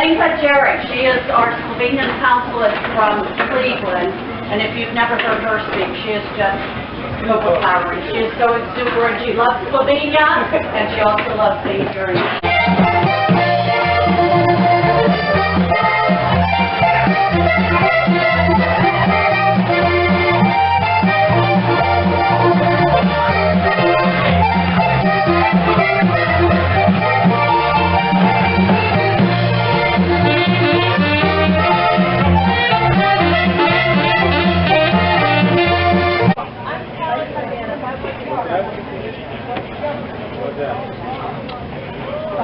She is our Slovenian consulate from Cleveland, and if you've never heard her speak, she is just overpowering. She is so exuberant. She loves Slovenia, and she also loves being German.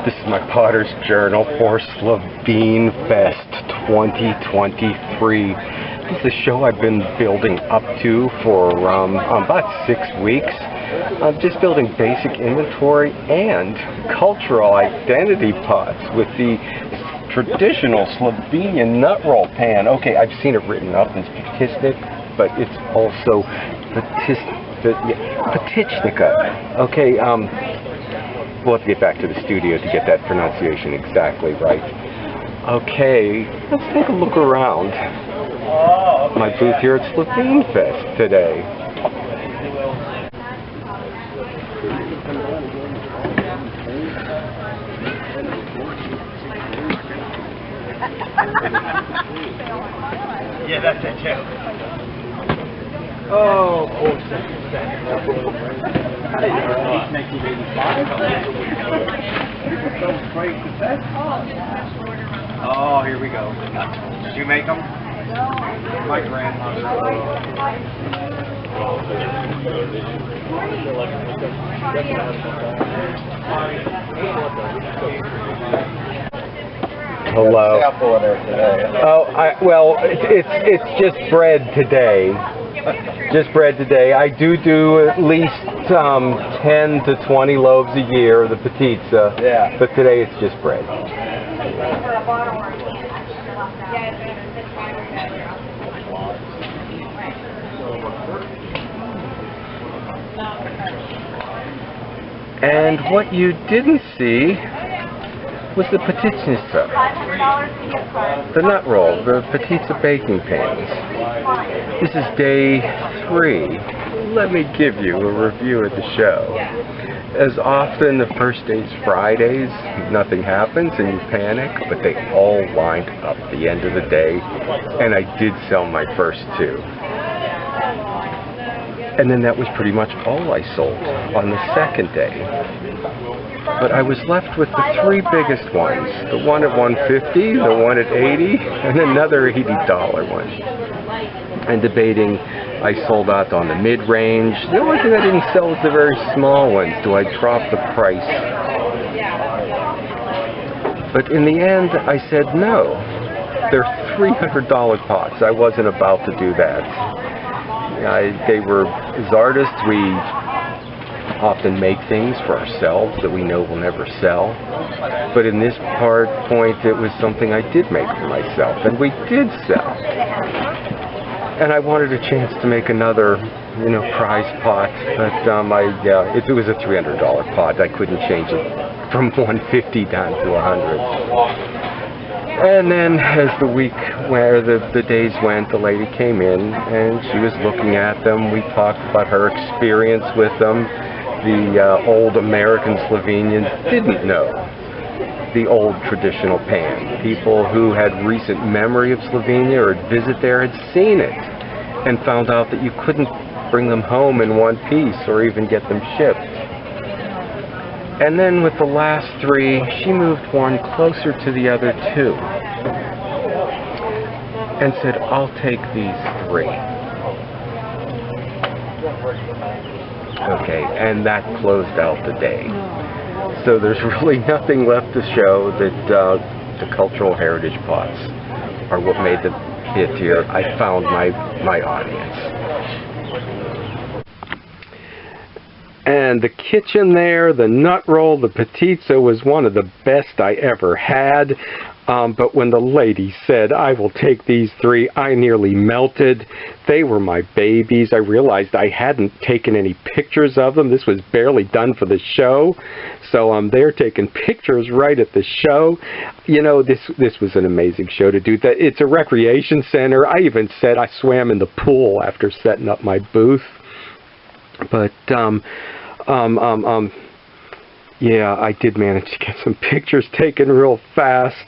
This is my Potter's Journal for SLOVENEFEST 2023. This is a show I've been building up to for about 6 weeks. I'm just building basic inventory and cultural identity pots with the traditional Slovenian nut roll pan. Okay, I've seen it written up as poticnik, but it's also poticnica. Okay, we'll have to get back to the studio to get that pronunciation exactly right. Okay, let's take a look around my booth here at SLOVENEFEST today. Yeah, that's it too. Oh, 1985. Oh, here we go. Did you make them? My grandmother. Hello. Oh, well, it's just bread today. Just bread today. I do at least 10 to 20 loaves a year of the potica. Yeah. But today it's just bread. And what you didn't see was the poticnica, the nut roll, the potica baking pans. This is day 3. Let me give you a review of the show. As often, the first day's Fridays, nothing happens and you panic, but they all lined up at the end of the day, and I did sell my first 2. And then that was pretty much all I sold on the second day. But I was left with the 3 biggest ones. The one at $150, the one at $80, and another $80 one. And debating, I sold out on the mid-range. The only thing I didn't sell was the very small ones. Do I drop the price? But in the end, I said no. They're $300 pots. I wasn't about to do that. They were, as artists, we often make things for ourselves that we know will never sell. But in this point, it was something I did make for myself, and we did sell. And I wanted a chance to make another, prize pot. But if it was a $300 pot, I couldn't change it from $150 down to $100. And then as the days went, the lady came in and she was looking at them. We talked about her experience with them. The old American Slovenians didn't know the old traditional pan. People who had recent memory of Slovenia or had visited there had seen it and found out that you couldn't bring them home in one piece or even get them shipped. And then with the last 3, she moved one closer to the other 2 and said, I'll take these 3. Okay, and that closed out the day. So there's really nothing left to show that the cultural heritage pots are what made the hit here. I found my audience. And the kitchen there, the nut roll, the potica was one of the best I ever had. But when the lady said, "I will take these 3, I nearly melted. They were my babies. I realized I hadn't taken any pictures of them. This was barely done for the show. So I'm there taking pictures right at the show. You know, this was an amazing show to do. That it's a recreation center. I even said I swam in the pool after setting up my booth. But yeah, I did manage to get some pictures taken real fast.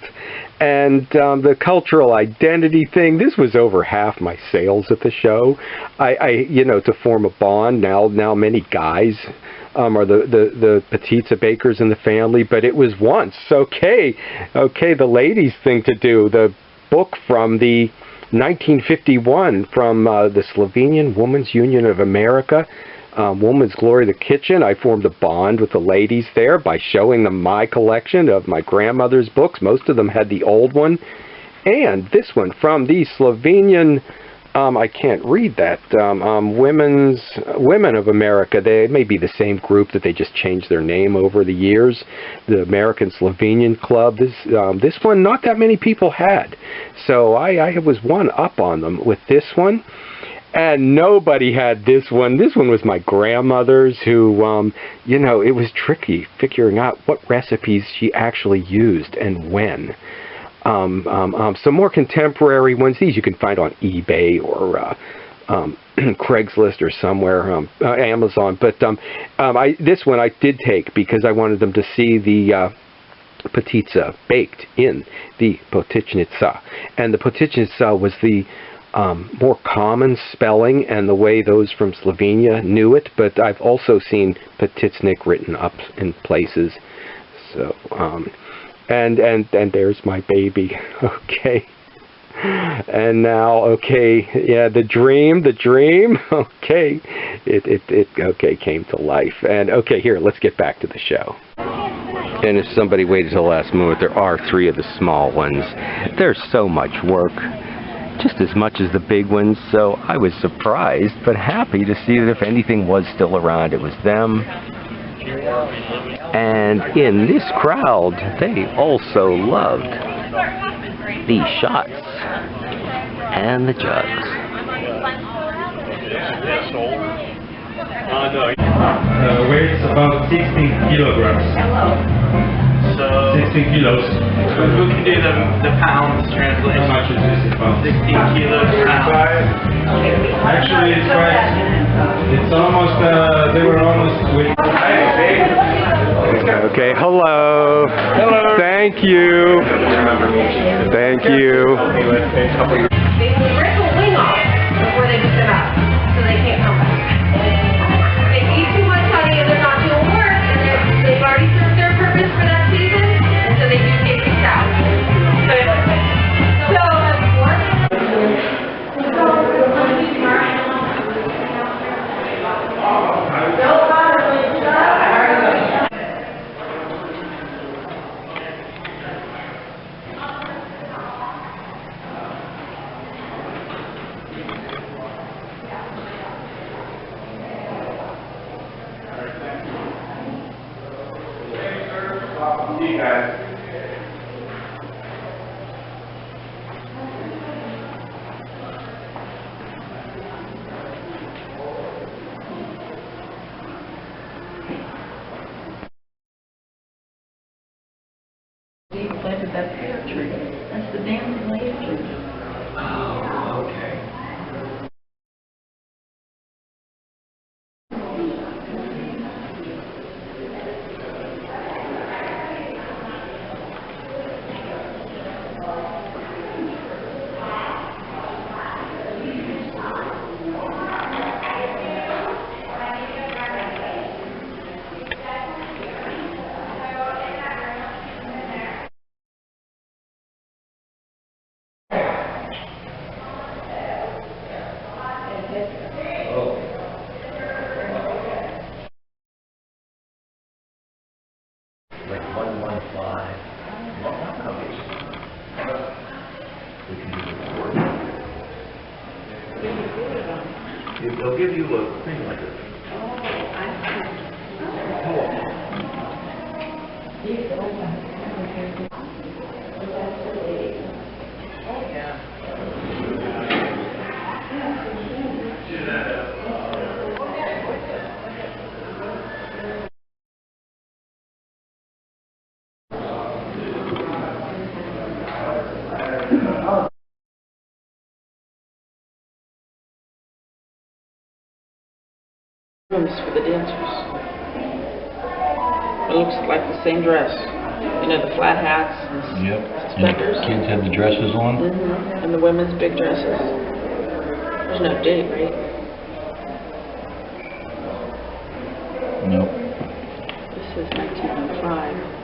And the cultural identity thing, this was over half my sales at the show. You know, to form a bond, now many guys are the potica bakers in the family, but it was once. Okay, the ladies' thing to do. The book from the 1951 from the Slovenian Women's Union of America, Woman's Glory the Kitchen. I formed a bond with the ladies there by showing them my collection of my grandmother's books. Most of them had the old one. And this one from the Slovenian, I can't read that, Women of America. They may be the same group that they just changed their name over the years. The American Slovenian Club. This one, not that many people had. So I was one up on them with this one. And nobody had this one. This one was my grandmother's, who, you know, it was tricky figuring out what recipes she actually used and when. Some more contemporary ones. These you can find on eBay or Craigslist or somewhere, Amazon. But this one I did take because I wanted them to see the potica baked in the poticnica. And the poticnica was the more common spelling and the way those from Slovenia knew it, but I've also seen poticnik written up in places. So, and there's my baby. Okay. And now, okay, yeah, the dream, okay, it came to life. And okay, here, let's get back to the show. And if somebody waited till the last moment, there are 3 of the small ones. There's so much work. Just as much as the big ones, so I was surprised but happy to see that if anything was still around, it was them. And in this crowd, they also loved the shots and the jugs. Weighs about 16 kilograms. So 16 kilos. Who can do the pounds translation? How much is this in pounds? 16 kilos pounds. Actually, it's almost, they were almost with... Okay, hello. Hello. Thank you. Thank you. They will rip a wing off before they put them out, so they can't come back. They eat too much honey and they're not doing work, and they've already served their purpose for that season, and so they do get kicked out. He planted that pear tree. That's the damn pear tree. Oh, okay. Like 115. We can do the report. They'll give you a thing like this. Come on. Rooms for the dancers. It looks like the same dress. You know, the flat hats and Yep. And suspenders. the kids have the dresses on. And the women's big dresses. There's no date, right? Nope. This is 1905.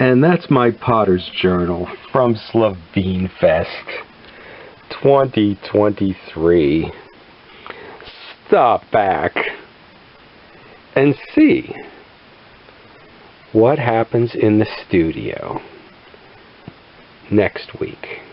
And that's my Potter's Journal from SLOVENEFEST 2023. Stop back and see what happens in the studio next week.